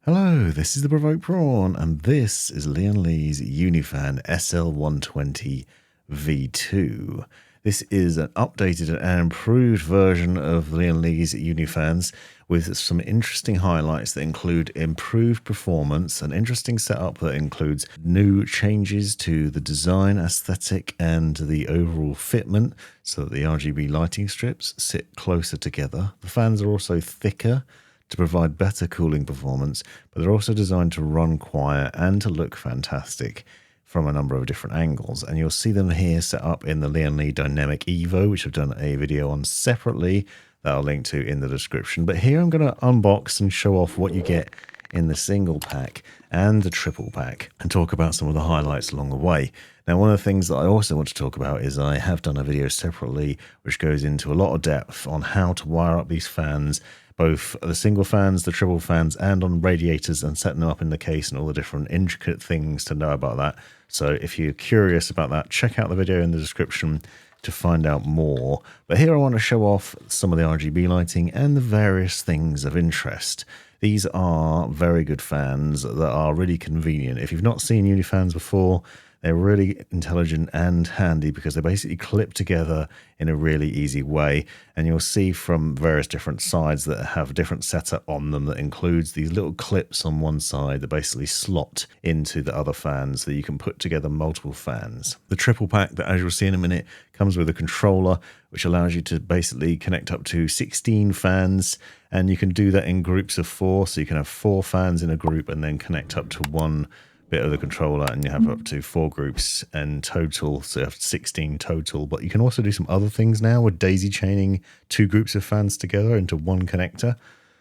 Hello, this is the Provoked Prawn, and this is Lian Li's UNI FAN SL120 V2. This is an updated and improved version of Lian Li's Unifans with some interesting highlights that include improved performance, an interesting setup that includes new changes to the design aesthetic and the overall fitment so that the RGB lighting strips sit closer together. The fans are also thicker to provide better cooling performance, but they're also designed to run quiet and to look fantastic from a number of different angles. And you'll see them here set up in the Lian Li Dynamic Evo, which I've done a video on separately that I'll link to in the description. But here I'm going to unbox and show off what you get in the single pack and the triple pack and talk about some of the highlights along the way. Now, one of the things that I also want to talk about is I have done a video separately which goes into a lot of depth on how to wire up these fans, both the single fans, the triple fans, and on radiators, and setting them up in the case and all the different intricate things to know about that. So if you're curious about that, check out the video in the description to find out more. But here I want to show off some of the RGB lighting and the various things of interest. These are very good fans that are really convenient. If you've not seen Unifans before, they're really intelligent and handy because they basically clip together in a really easy way. And you'll see from various different sides that have a different setup on them that includes these little clips on one side that basically slot into the other fans so that you can put together multiple fans. The triple pack that, as you'll see in a minute, comes with a controller which allows you to basically connect up to 16 fans, and you can do that in groups of 4. So you can have 4 fans in a group and then connect up to one bit of the controller, and you have up to 4 groups in total, so you have 16 total. But you can also do some other things now with daisy chaining 2 groups of fans together into one connector,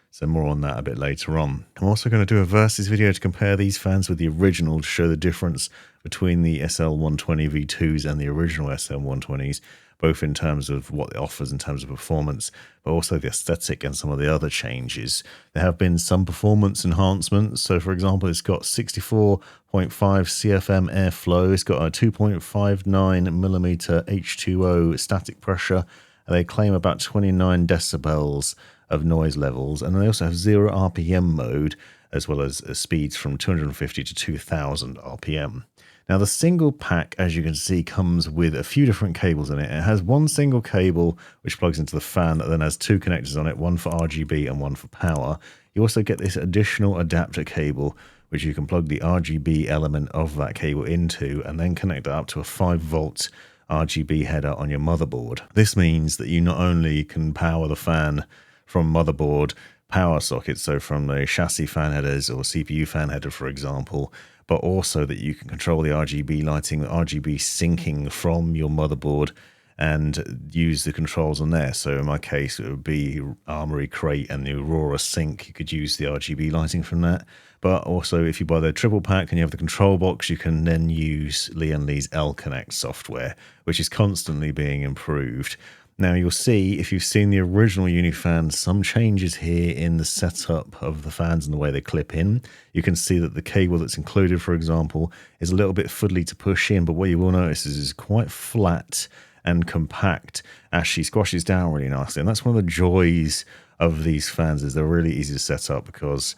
so more on that a bit later on. I'm also going to do a versus video to compare these fans with the original to show the difference between the SL120 V2s and the original SL120s, both in terms of what it offers in terms of performance, but also the aesthetic and some of the other changes. There have been some performance enhancements. So for example, it's got 64.5 CFM airflow. It's got a 2.59mm H2O static pressure. And they claim about 29 decibels of noise levels. And they also have 0 RPM mode, as well as speeds from 250 to 2000 RPM. Now, the single pack, as you can see, comes with a few different cables in it. It has one single cable which plugs into the fan that then has 2 connectors on it, one for RGB and one for power. You also get this additional adapter cable which you can plug the RGB element of that cable into and then connect it up to a 5-volt RGB header on your motherboard. This means that you not only can power the fan from motherboard power sockets, so from the chassis fan headers or CPU fan header, for example, but also that you can control the RGB lighting, the RGB syncing from your motherboard and use the controls on there. So in my case, it would be Armory Crate and the Aurora Sync. You could use the RGB lighting from that. But also, if you buy the triple pack and you have the control box, you can then use Lian Li's L-Connect software, which is constantly being improved. Now, you'll see, if you've seen the original Unifans, some changes here in the setup of the fans and the way they clip in. You can see that the cable that's included, for example, is a little bit fiddly to push in, but what you will notice is it's quite flat and compact, actually squashes down really nicely. And that's one of the joys of these fans, is they're really easy to set up because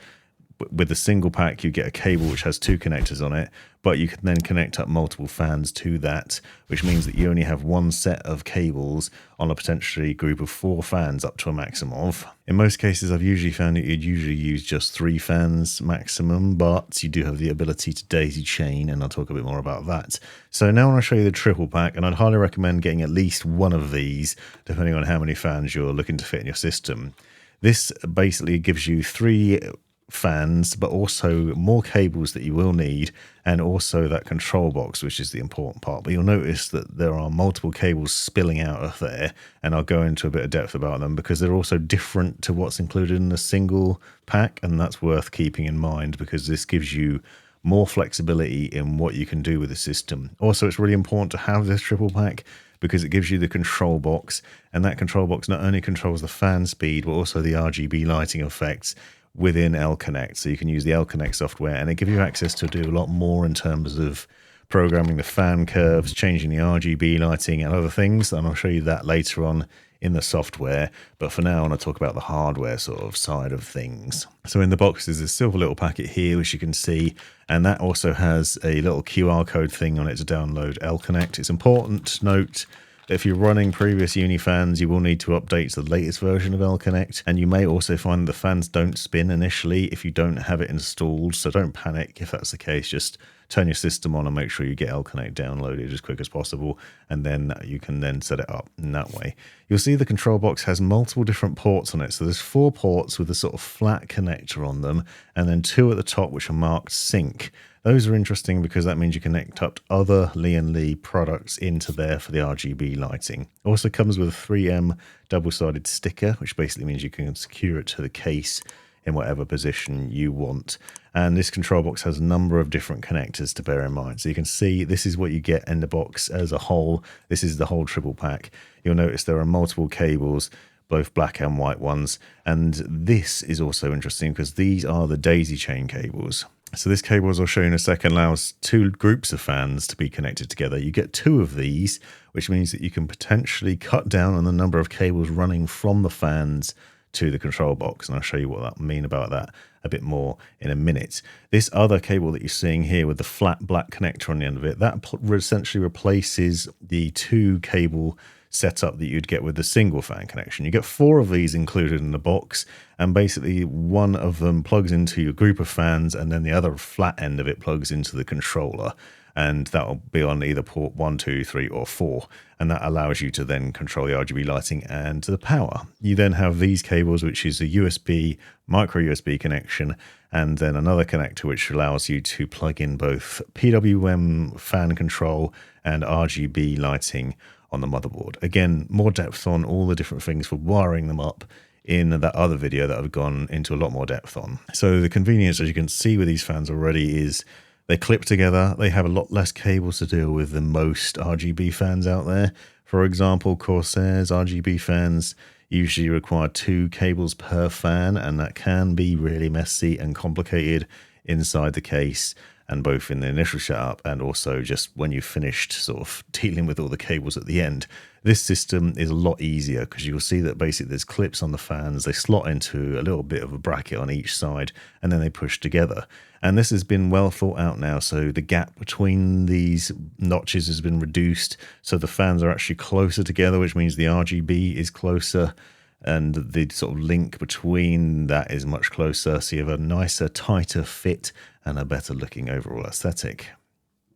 with the single pack, you get a cable which has 2 connectors on it, but you can then connect up multiple fans to that, which means that you only have one set of cables on a potentially group of 4 fans up to a maximum of. In most cases, I've usually found that you'd usually use just 3 fans maximum, but you do have the ability to daisy chain, and I'll talk a bit more about that. So now I want to show you the triple pack, and I'd highly recommend getting at least one of these, depending on how many fans you're looking to fit in your system. This basically gives you 3 fans, but also more cables that you will need, and also that control box, which is the important part. But you'll notice that there are multiple cables spilling out of there, and I'll go into a bit of depth about them because they're also different to what's included in the single pack, and that's worth keeping in mind because this gives you more flexibility in what you can do with the system. Also, it's really important to have this triple pack because it gives you the control box, and that control box not only controls the fan speed but also the RGB lighting effects within L-Connect. So you can use the L-Connect software, and it gives you access to do a lot more in terms of programming the fan curves, changing the RGB lighting and other things, and I'll show you that later on in the software, but for now I want to talk about the hardware sort of side of things. So in the box there's this silver little packet here, which you can see, and that also has a little QR code thing on it to download LConnect. It's important to note that if you're running previous Unifans, you will need to update to the latest version of LConnect, and you may also find the fans don't spin initially if you don't have it installed, so don't panic if that's the case. Just turn your system on and make sure you get LConnect downloaded as quick as possible, and then you can then set it up in that way. You'll see the control box has multiple different ports on it. So there's 4 ports with a sort of flat connector on them, and then 2 at the top which are marked sync. Those are interesting because that means you connect up other Lian Li products into there for the RGB lighting. It also comes with a 3M double-sided sticker, which basically means you can secure it to the case in whatever position you want. And this control box has a number of different connectors to bear in mind. So you can see this is what you get in the box as a whole. This is the whole triple pack. You'll notice there are multiple cables, both black and white ones. And this is also interesting because these are the daisy chain cables. So this cable, as I'll show you in a second, allows 2 groups of fans to be connected together. You get 2 of these, which means that you can potentially cut down on the number of cables running from the fans to the control box, and I'll show you what I mean about that a bit more in a minute. This other cable that you're seeing here with the flat black connector on the end of it, that essentially replaces the 2 cable setup that you'd get with the single fan connection. You get 4 of these included in the box, and basically one of them plugs into your group of fans, and then the other flat end of it plugs into the controller, and that'll be on either port 1, 2, 3 or 4, and that allows you to then control the RGB lighting and the power. You then have these cables, which is a USB, micro USB connection, and then another connector which allows you to plug in both PWM fan control and RGB lighting on the motherboard. Again, more depth on all the different things for wiring them up in that other video that I've gone into a lot more depth on. So the convenience, as you can see with these fans already, is they clip together. They have a lot less cables to deal with than most RGB fans out there. For example, Corsair's RGB fans usually require 2 cables per fan, and that can be really messy and complicated inside the case, and both in the initial setup and also just when you've finished sort of dealing with all the cables at the end. This system is a lot easier because you'll see that basically there's clips on the fans. They slot into a little bit of a bracket on each side, and then they push together. And this has been well thought out now, so the gap between these notches has been reduced, so the fans are actually closer together, which means the RGB is closer, and the sort of link between that is much closer, so you have a nicer, tighter fit and a better looking overall aesthetic.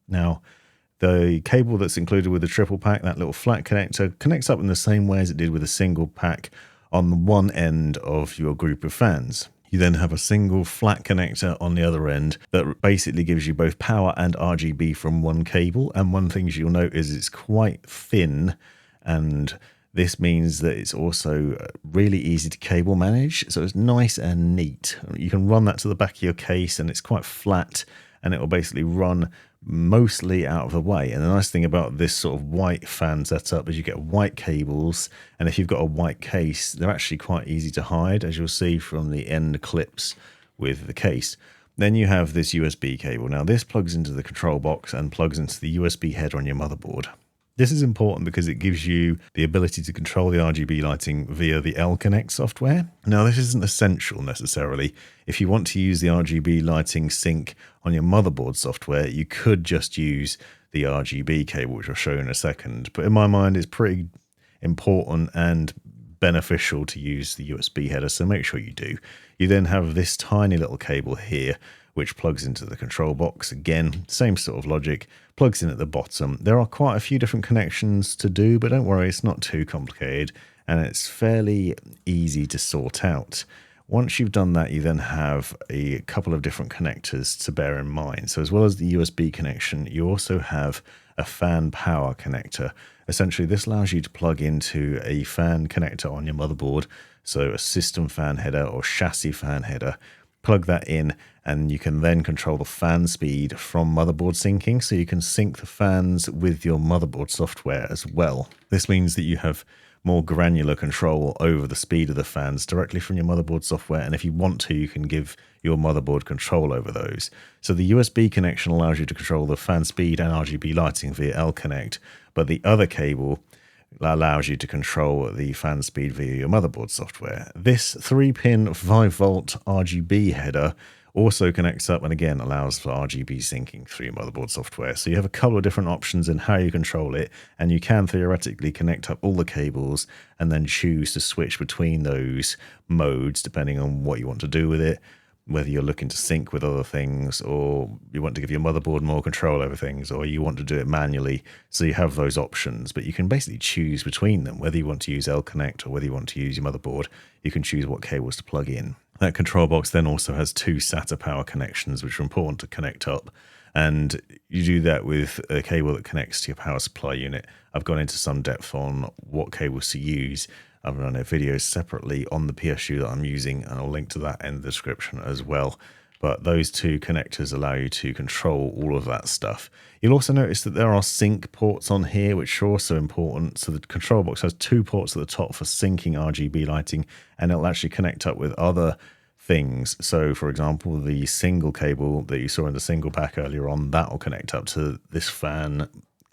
Now, the cable that's included with the triple pack, that little flat connector, connects up in the same way as it did with a single pack on one end of your group of fans. You then have a single flat connector on the other end that basically gives you both power and RGB from one cable. And one thing you'll note is it's quite thin, and this means that it's also really easy to cable manage. So it's nice and neat. You can run that to the back of your case, and it's quite flat, and it will basically run mostly out of the way. And the nice thing about this sort of white fan setup is you get white cables, and if you've got a white case, they're actually quite easy to hide, as you'll see from the end clips with the case. Then you have this USB cable. Now this plugs into the control box and plugs into the USB header on your motherboard. This is important because it gives you the ability to control the RGB lighting via the LConnect software. Now, this isn't essential necessarily. If you want to use the RGB lighting sync on your motherboard software, you could just use the RGB cable, which I'll show you in a second. But in my mind, it's pretty important and beneficial to use the USB header, so make sure you do. You then have this tiny little cable here, which plugs into the control box. Again, same sort of logic, plugs in at the bottom. There are quite a few different connections to do, but don't worry, it's not too complicated, and it's fairly easy to sort out. Once you've done that, you then have a couple of different connectors to bear in mind. So as well as the USB connection, you also have a fan power connector. Essentially, this allows you to plug into a fan connector on your motherboard, so a system fan header or chassis fan header. Plug that in, and you can then control the fan speed from motherboard syncing, so you can sync the fans with your motherboard software as well. This means that you have more granular control over the speed of the fans directly from your motherboard software, and if you want to, you can give your motherboard control over those. So the USB connection allows you to control the fan speed and RGB lighting via LConnect, but the other cable that allows you to control the fan speed via your motherboard software. This 3-pin 5-volt RGB header also connects up and again allows for RGB syncing through your motherboard software. So you have a couple of different options in how you control it, and you can theoretically connect up all the cables and then choose to switch between those modes depending on what you want to do with it, whether you're looking to sync with other things, or you want to give your motherboard more control over things, or you want to do it manually. So you have those options, but you can basically choose between them, whether you want to use L-Connect or whether you want to use your motherboard. You can choose what cables to plug in. That control box then also has 2 SATA power connections, which are important to connect up. And you do that with a cable that connects to your power supply unit. I've gone into some depth on what cables to use. I've run a video separately on the PSU that I'm using, and I'll link to that in the description as well. But those 2 connectors allow you to control all of that stuff. You'll also notice that there are sync ports on here, which are also important. So the control box has 2 ports at the top for syncing RGB lighting, and it'll actually connect up with other things. So for example, the single cable that you saw in the single pack earlier on, that will connect up to this fan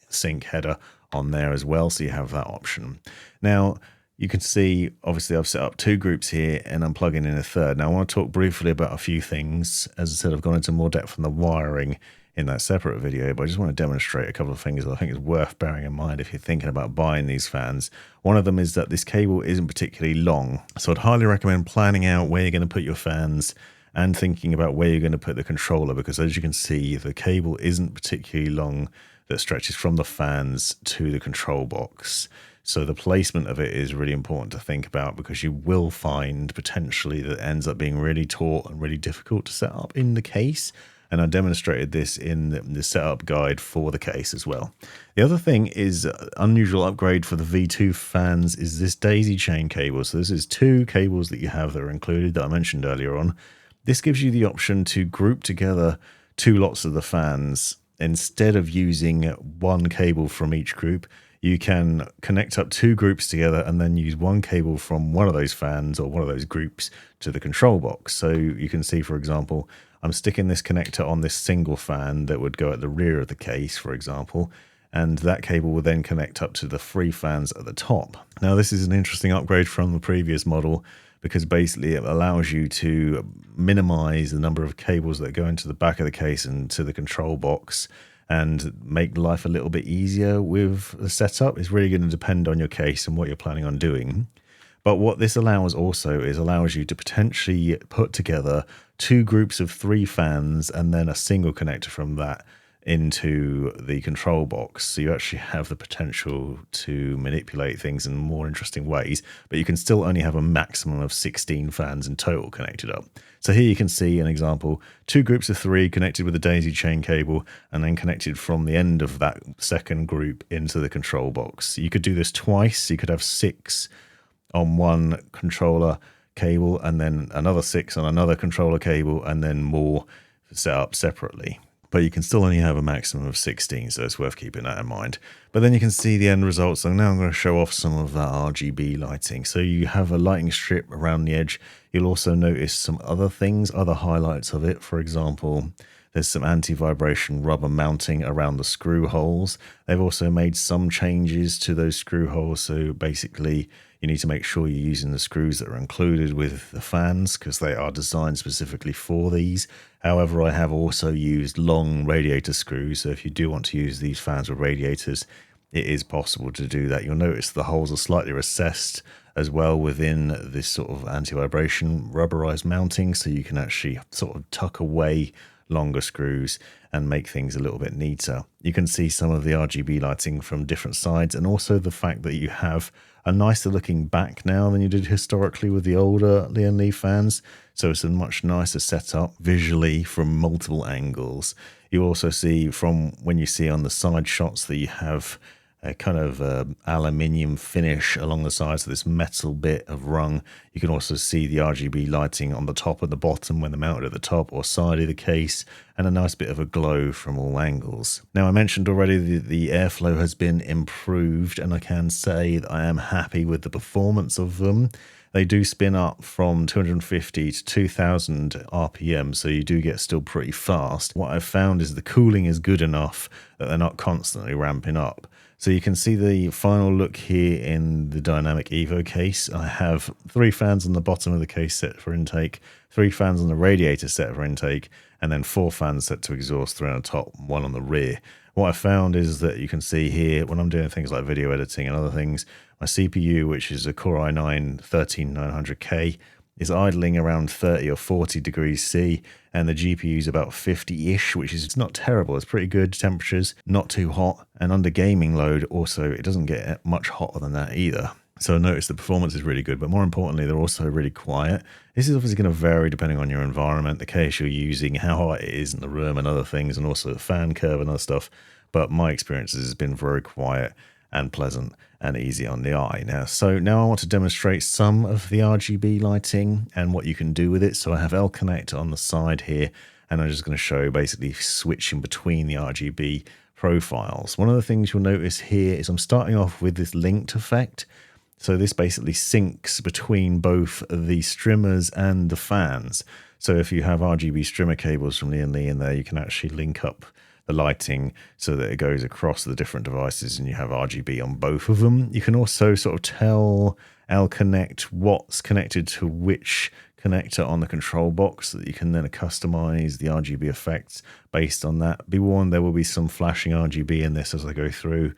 sync header on there as well. So you have that option. Now, you can see, obviously, I've set up 2 groups here and I'm plugging in a third. Now, I want to talk briefly about a few things. As I said, I've gone into more depth on the wiring in that separate video, but I just want to demonstrate a couple of things that I think is worth bearing in mind if you're thinking about buying these fans. One of them is that this cable isn't particularly long. So I'd highly recommend planning out where you're going to put your fans and thinking about where you're going to put the controller, because as you can see, the cable isn't particularly long that stretches from the fans to the control box. So the placement of it is really important to think about, because you will find potentially that it ends up being really taut and really difficult to set up in the case. And I demonstrated this in the setup guide for the case as well. The other thing is unusual upgrade for the V2 fans is this daisy chain cable. So this is 2 cables that you have that are included that I mentioned earlier on. This gives you the option to group together 2 lots of the fans. Instead of using 1 cable from each group, you can connect up 2 groups together and then use 1 cable from one of those fans or one of those groups to the control box. So you can see, for example, I'm sticking this connector on this single fan that would go at the rear of the case, for example, and that cable will then connect up to the 3 fans at the top. Now, this is an interesting upgrade from the previous model, because basically it allows you to minimize the number of cables that go into the back of the case and to the control box, and make life a little bit easier with the setup. It's really going to depend on your case and what you're planning on doing. But what this allows also is allows you to potentially put together 2 groups of 3 fans and then a single connector from that into the control box. So you actually have the potential to manipulate things in more interesting ways, but you can still only have a maximum of 16 fans in total connected up. So here you can see an example, 2 groups of 3 connected with a daisy chain cable and then connected from the end of that second group into the control box. You could do this twice. You could have 6 on one controller cable and then another 6 on another controller cable and then more set up separately. But you can still only have a maximum of 16, so it's worth keeping that in mind. But then you can see the end results. So now I'm going to show off some of that RGB lighting. So you have a lighting strip around the edge. You'll also notice some other things, other highlights of it. For example, there's some anti-vibration rubber mounting around the screw holes. They've also made some changes to those screw holes. So basically, you need to make sure you're using the screws that are included with the fans, because they are designed specifically for these. However, I have also used long radiator screws, so if you do want to use these fans with radiators, it is possible to do that. You'll notice the holes are slightly recessed as well within this sort of anti-vibration rubberized mounting, so you can actually sort of tuck away longer screws and make things a little bit neater. You can see some of the RGB lighting from different sides, and also the fact that you have a nicer looking back now than you did historically with the older Lian Li fans. So it's a much nicer setup visually from multiple angles. You also see from when you see on the side shots that you have a kind of aluminium finish along the sides of this metal bit of rung. You can also see the RGB lighting on the top and the bottom when they're mounted at the top or side of the case, and a nice bit of a glow from all angles. Now, I mentioned already the airflow has been improved, and I can say that I am happy with the performance of them. They do spin up from 250 to 2000 RPM, so you do get still pretty fast. What I've found is the cooling is good enough that they're not constantly ramping up. So you can see the final look here in the Dynamic Evo case. I have 3 fans on the bottom of the case set for intake, 3 fans on the radiator set for intake, and then 4 fans set to exhaust, 3 on the top, 1 on the rear. What I found is that you can see here, when I'm doing things like video editing and other things, my CPU, which is a Core i9 13900K, is idling around 30 or 40 degrees C, and the GPU is about 50-ish, which is not terrible. It's pretty good temperatures, not too hot, and under gaming load also it doesn't get much hotter than that either. So notice the performance is really good, but more importantly, they're also really quiet. This is obviously going to vary depending on your environment, the case you're using, how hot it is in the room and other things, and also the fan curve and other stuff. But my experience has been very quiet and pleasant and easy on the eye. Now I want to demonstrate some of the RGB lighting and what you can do with it. So I have L-Connect on the side here, and I'm just going to show basically switching between the RGB profiles. One of the things you'll notice here is I'm starting off with this linked effect. So this basically syncs between both the streamers and the fans. So if you have RGB streamer cables from Lian Li in there, you can actually link up the lighting so that it goes across the different devices and you have RGB on both of them. You can also sort of tell L-Connect what's connected to which connector on the control box, so that you can then customize the RGB effects based on that. Be warned, there will be some flashing RGB in this as I go through,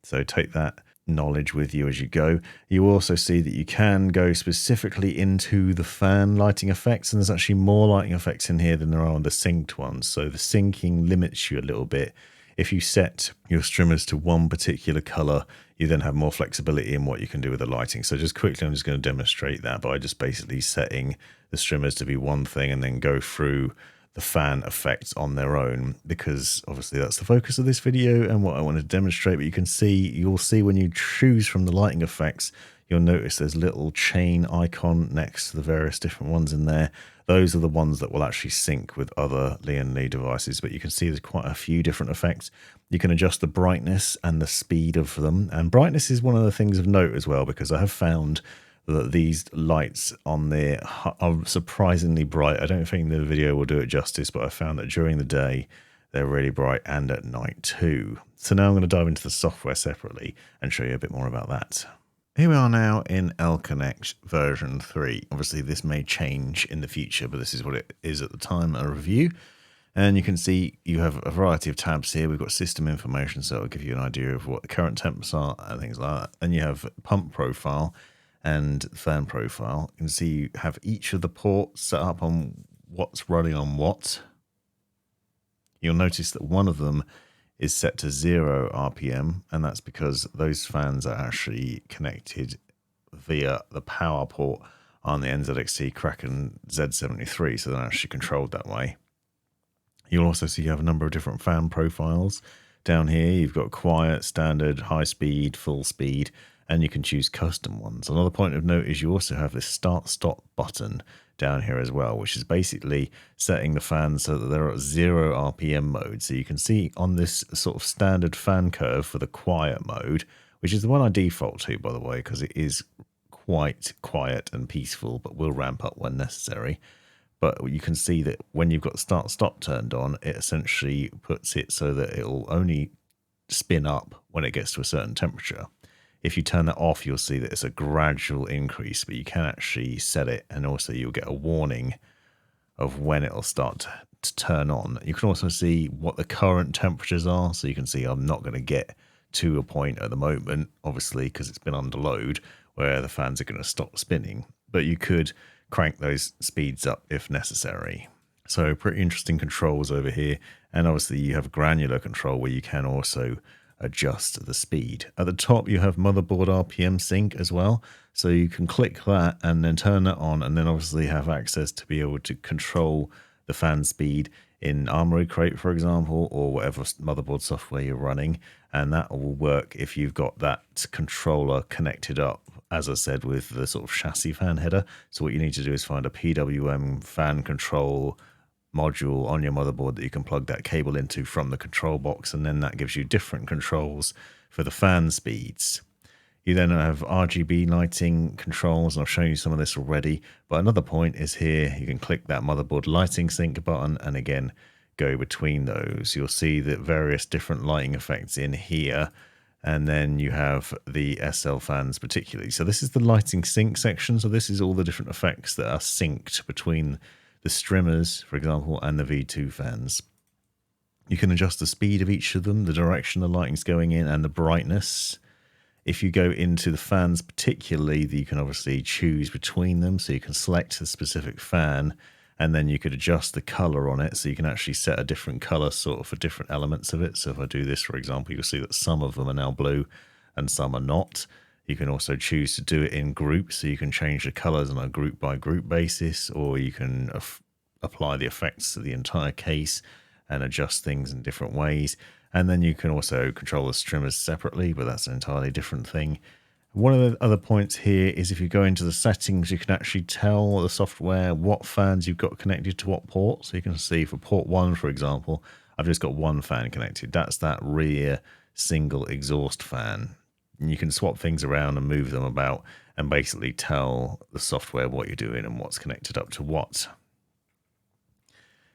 so take that knowledge with you as you go. You also see that you can go specifically into the fan lighting effects, and there's actually more lighting effects in here than there are on the synced ones. So the syncing limits you a little bit. If you set your streamers to one particular color, you then have more flexibility in what you can do with the lighting. So just quickly, I'm just going to demonstrate that by just basically setting the streamers to be one thing and then go through the fan effects on their own, because obviously that's the focus of this video and what I want to demonstrate. But you'll see when you choose from the lighting effects, you'll notice there's a little chain icon next to the various different ones in there. Those are the ones that will actually sync with other Lian Li devices, but you can see there's quite a few different effects. You can adjust the brightness and the speed of them, and brightness is one of the things of note as well, because I have found that these lights on there are surprisingly bright. I don't think the video will do it justice, but I found that during the day they're really bright, and at night too. So now I'm going to dive into the software separately and show you a bit more about that. Here we are now in L-Connect version 3. Obviously this may change in the future, but this is what it is at the time of review. And you can see you have a variety of tabs here. We've got system information, so it'll give you an idea of what the current temps are and things like that. And you have pump profile and fan profile. You can see you have each of the ports set up on what's running on what. You'll notice that one of them is set to 0 RPM, and that's because those fans are actually connected via the power port on the NZXT Kraken Z73, so they're actually controlled that way. You'll also see you have a number of different fan profiles. Down here you've got quiet, standard, high speed, full speed, and you can choose custom ones. Another point of note is you also have this start-stop button down here as well, which is basically setting the fans so that they're at 0 RPM mode. So you can see on this sort of standard fan curve for the quiet mode, which is the one I default to, by the way, because it is quite quiet and peaceful, but will ramp up when necessary. But you can see that when you've got start-stop turned on, it essentially puts it so that it'll only spin up when it gets to a certain temperature. If you turn that off, you'll see that it's a gradual increase, but you can actually set it, and also you'll get a warning of when it'll start to turn on. You can also see what the current temperatures are, so you can see I'm not going to get to a point at the moment, obviously, because it's been under load, where the fans are going to stop spinning, but you could crank those speeds up if necessary. So pretty interesting controls over here, and obviously you have granular control where you can also adjust the speed. At the top you have motherboard RPM sync as well, so you can click that and then turn that on, and then obviously have access to be able to control the fan speed in Armory Crate, for example, or whatever motherboard software you're running, and that will work if you've got that controller connected up, as I said, with the sort of chassis fan header. So what you need to do is find a PWM fan control module on your motherboard that you can plug that cable into from the control box, and then that gives you different controls for the fan speeds. You then have RGB lighting controls, and I've shown you some of this already, but another point is here you can click that motherboard lighting sync button and again go between those. You'll see that various different lighting effects in here And then you have the SL fans particularly. So this is the lighting sync section. So this is all the different effects that are synced between the streamers, for example, and the V2 fans. You can adjust the speed of each of them, the direction the lighting's going in, and the brightness. If you go into the fans particularly, you can obviously choose between them. So you can select the specific fan, and then you could adjust the color on it. So you can actually set a different color sort of for different elements of it. So if I do this, for example, you'll see that some of them are now blue and some are not. You can also choose to do it in groups. So you can change the colors on a group by group basis, or you can apply the effects to the entire case and adjust things in different ways. And then you can also control the streamers separately, but that's an entirely different thing. One of the other points here is if you go into the settings, you can actually tell the software what fans you've got connected to what port. So you can see for port 1, for example, I've just got one fan connected. That's that rear single exhaust fan. And you can swap things around and move them about and basically tell the software what you're doing and what's connected up to what.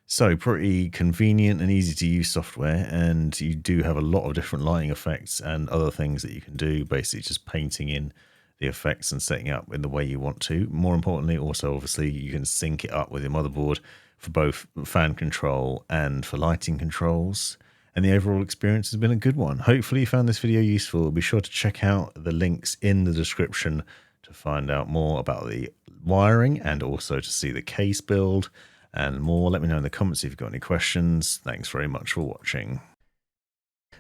So pretty convenient and easy to use software, and you do have a lot of different lighting effects and other things that you can do, basically just painting in the effects and setting up in the way you want to. More importantly, also obviously you can sync it up with your motherboard for both fan control and for lighting controls. And the overall experience has been a good one. Hopefully you found this video useful. Be sure to check out the links in the description to find out more about the wiring and also to see the case build and more. Let me know in the comments if you've got any questions. Thanks very much for watching.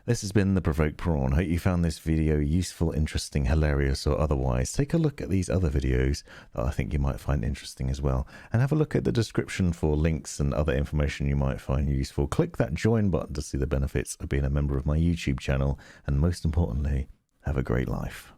This has been the Provoked Prawn. Hope you found this video useful, interesting, hilarious, or otherwise. Take a look at these other videos that I think you might find interesting as well. And have a look at the description for links and other information you might find useful. Click that join button to see the benefits of being a member of my YouTube channel. And most importantly, have a great life.